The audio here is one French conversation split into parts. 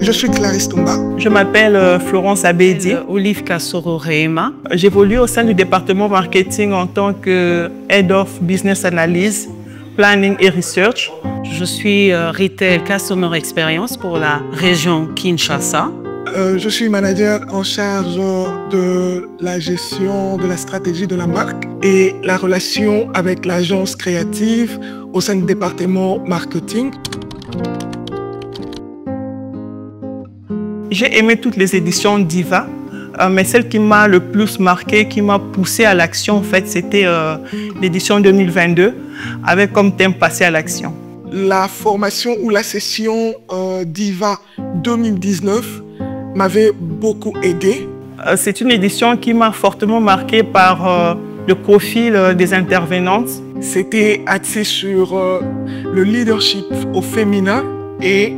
Je suis Clarisse Toumba. Je m'appelle Florence Abedi. Olive Kassoro-Rehema. J'évolue au sein du département marketing en tant que Head of Business Analysis, Planning et Research. Je suis Retail Customer Experience pour la région Kinshasa. Je suis manager en charge de la gestion de la stratégie de la marque et la relation avec l'agence créative au sein du département marketing. J'ai aimé toutes les éditions d'Iva, mais celle qui m'a le plus marqué, qui m'a poussé à l'action, en fait, c'était l'édition 2022, avec comme thème passer à l'action. La formation ou la session d'Iva 2019 m'avait beaucoup aidé. C'est une édition qui m'a fortement marqué par le profil des intervenantes. C'était axé sur le leadership au féminin et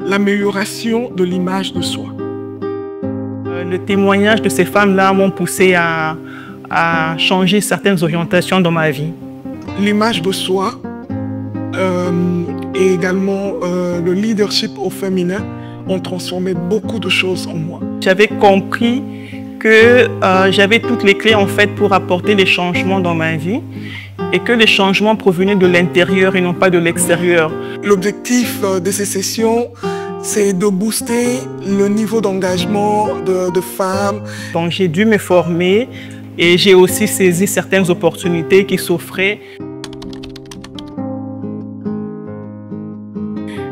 l'amélioration de l'image de soi. Le témoignage de ces femmes-là m'ont poussé à changer certaines orientations dans ma vie. L'image de soi et également le leadership au féminin ont transformé beaucoup de choses en moi. J'avais compris que j'avais toutes les clés en fait pour apporter les changements dans ma vie et que les changements provenaient de l'intérieur et non pas de l'extérieur. L'objectif de ces sessions, c'est de booster le niveau d'engagement de femmes. Donc j'ai dû me former et j'ai aussi saisi certaines opportunités qui s'offraient.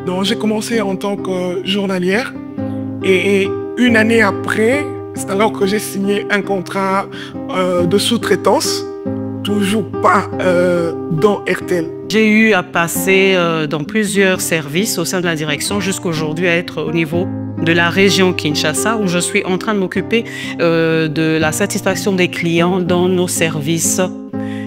Donc j'ai commencé en tant que journalière et une année après, c'est alors que j'ai signé un contrat de sous-traitance, toujours pas dans RTL. J'ai eu à passer dans plusieurs services au sein de la direction jusqu'aujourd'hui à être au niveau de la région Kinshasa où je suis en train de m'occuper de la satisfaction des clients dans nos services.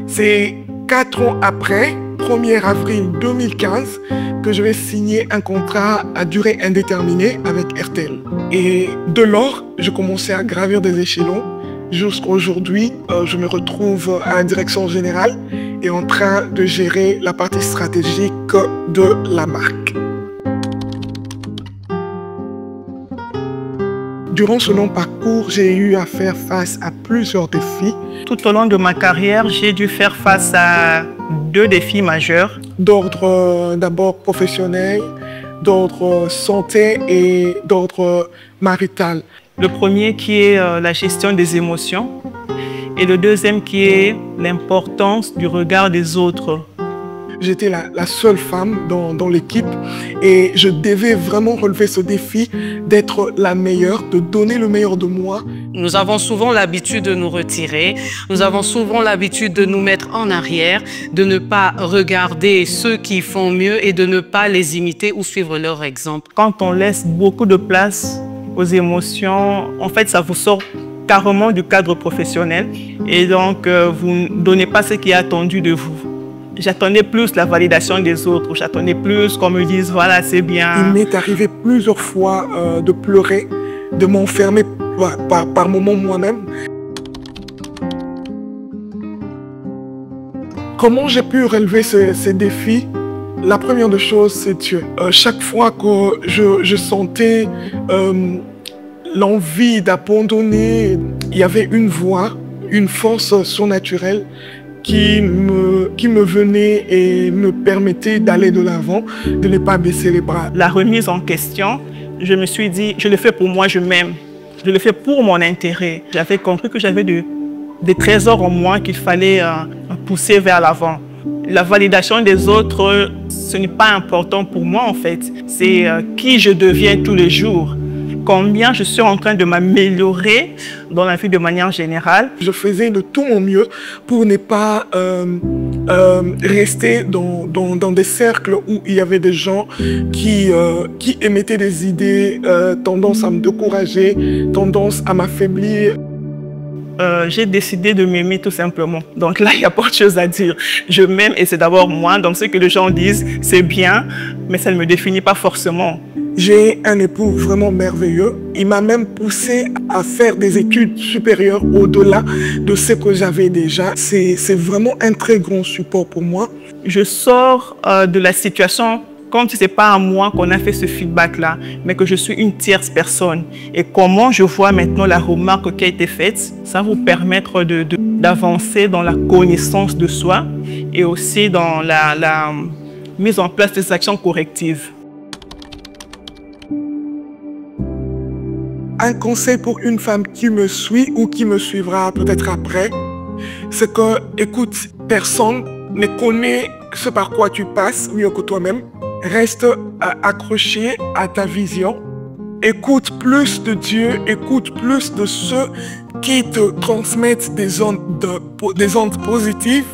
C'est 4 ans après, 1er avril 2015, que je vais signer un contrat à durée indéterminée avec RTL. Et de lors, je commençais à gravir des échelons. Jusqu'à aujourd'hui, je me retrouve à la direction générale et en train de gérer la partie stratégique de la marque. Durant ce long parcours, j'ai eu à faire face à plusieurs défis. Tout au long de ma carrière, j'ai dû faire face à 2 défis majeurs. D'ordre d'abord professionnel, d'ordre santé et d'ordre marital. Le premier qui est la gestion des émotions et le deuxième qui est l'importance du regard des autres. J'étais la seule femme dans l'équipe et je devais vraiment relever ce défi d'être la meilleure, de donner le meilleur de moi. Nous avons souvent l'habitude de nous retirer, nous avons souvent l'habitude de nous mettre en arrière, de ne pas regarder ceux qui font mieux et de ne pas les imiter ou suivre leur exemple. Quand on laisse beaucoup de place aux émotions, en fait, ça vous sort carrément du cadre professionnel et donc vous ne donnez pas ce qui est attendu de vous. J'attendais plus la validation des autres, j'attendais plus qu'on me dise voilà, c'est bien. Il m'est arrivé plusieurs fois de pleurer, de m'enfermer par moments moi-même. Comment j'ai pu relever ces défis? La première des choses, c'est Dieu. Chaque fois que je sentais l'envie d'abandonner, il y avait une voix, une force surnaturelle qui me venait et me permettait d'aller de l'avant, de ne pas baisser les bras. La remise en question, je me suis dit, je le fais pour moi, je m'aime. Je le fais pour mon intérêt. J'avais compris que j'avais des trésors en moi qu'il fallait pousser vers l'avant. La validation des autres, ce n'est pas important pour moi en fait. C'est qui je deviens tous les jours. Combien je suis en train de m'améliorer dans la vie de manière générale. Je faisais de tout mon mieux pour ne pas rester dans des cercles où il y avait des gens qui émettaient des idées, tendance à me décourager, tendance à m'affaiblir. J'ai décidé de m'aimer tout simplement. Donc là, il n'y a pas de chose à dire. Je m'aime et c'est d'abord moi. Donc ce que les gens disent, c'est bien, mais ça ne me définit pas forcément. J'ai un époux vraiment merveilleux. Il m'a même poussé à faire des études supérieures au-delà de ce que j'avais déjà. C'est vraiment un très grand support pour moi. Je sors de la situation comme si ce n'est pas à moi qu'on a fait ce feedback-là, mais que je suis une tierce personne. Et comment je vois maintenant la remarque qui a été faite, ça va vous permettre d'avancer dans la connaissance de soi et aussi dans la mise en place des actions correctives. Un conseil pour une femme qui me suit ou qui me suivra peut-être après, c'est que, écoute, personne ne connaît ce par quoi tu passes mieux que toi-même. Reste accroché à ta vision. Écoute plus de Dieu, écoute plus de ceux qui te transmettent des ondes positives.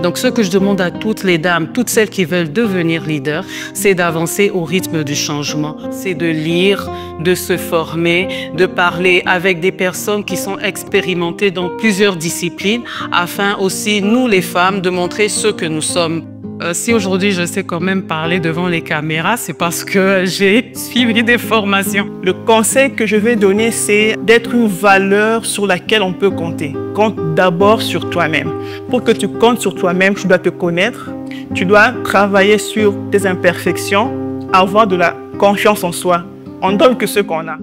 Donc ce que je demande à toutes les dames, toutes celles qui veulent devenir leaders, c'est d'avancer au rythme du changement. C'est de lire, de se former, de parler avec des personnes qui sont expérimentées dans plusieurs disciplines, afin aussi, nous les femmes, de montrer ce que nous sommes. Si aujourd'hui je sais quand même parler devant les caméras, c'est parce que j'ai suivi des formations. Le conseil que je vais donner, c'est d'être une valeur sur laquelle on peut compter. Compte d'abord sur toi-même. Pour que tu comptes sur toi-même, tu dois te connaître, tu dois travailler sur tes imperfections, avoir de la confiance en soi. On ne donne que ce qu'on a.